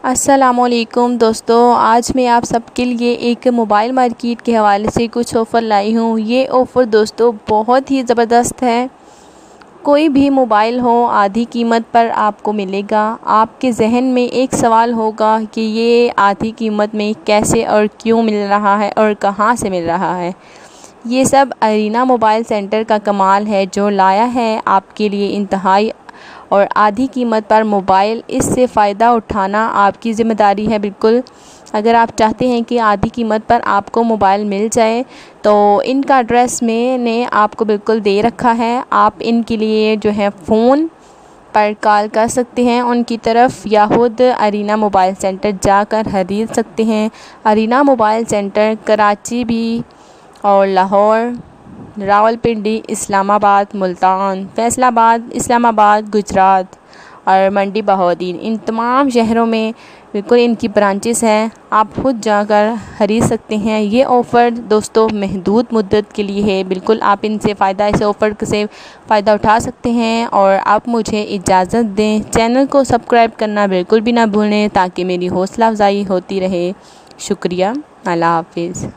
अस्सलामुअलैकुम दोस्तों, आज मैं आप सबके लिए एक मोबाइल मार्केट के हवाले से कुछ ऑफ़र लाई हूँ। ये ऑफ़र दोस्तों बहुत ही ज़बरदस्त है। कोई भी मोबाइल हो आधी कीमत पर आपको मिलेगा। आपके जहन में एक सवाल होगा कि ये आधी कीमत में कैसे और क्यों मिल रहा है और कहाँ से मिल रहा है। ये सब अरीना मोबाइल सेंटर का कमाल है जो लाया है आपके लिए इंतहाई और आधी कीमत पर मोबाइल। इससे फ़ायदा उठाना आपकी ज़िम्मेदारी है। बिल्कुल, अगर आप चाहते हैं कि आधी कीमत पर आपको मोबाइल मिल जाए तो इनका एड्रेस मैंने आपको बिल्कुल दे रखा है। आप इनके लिए जो है फ़ोन पर कॉल कर सकते हैं उनकी तरफ, या खुद अरीना मोबाइल सेंटर जाकर ख़रीद सकते हैं। अरीना मोबाइल सेंटर कराची भी और लाहौर, रावलपिंडी, इस्लामाबाद, मुल्तान, फैसलाबाद, इस्लामाबाद, गुजरात और मंडी बहाउद्दीन, इन तमाम शहरों में बिल्कुल इनकी ब्रांचेस हैं। आप खुद जाकर ख़रीद सकते हैं। ये ऑफ़र दोस्तों महदूद मुद्दत के लिए है। बिल्कुल आप इस ऑफ़र से फ़ायदा उठा सकते हैं। और आप मुझे इजाज़त दें, चैनल को सब्सक्राइब करना बिल्कुल भी ना भूलें ताकि मेरी हौसला अफजाई होती रहे। शुक्रिया। अल्लाह हाफ़िज़।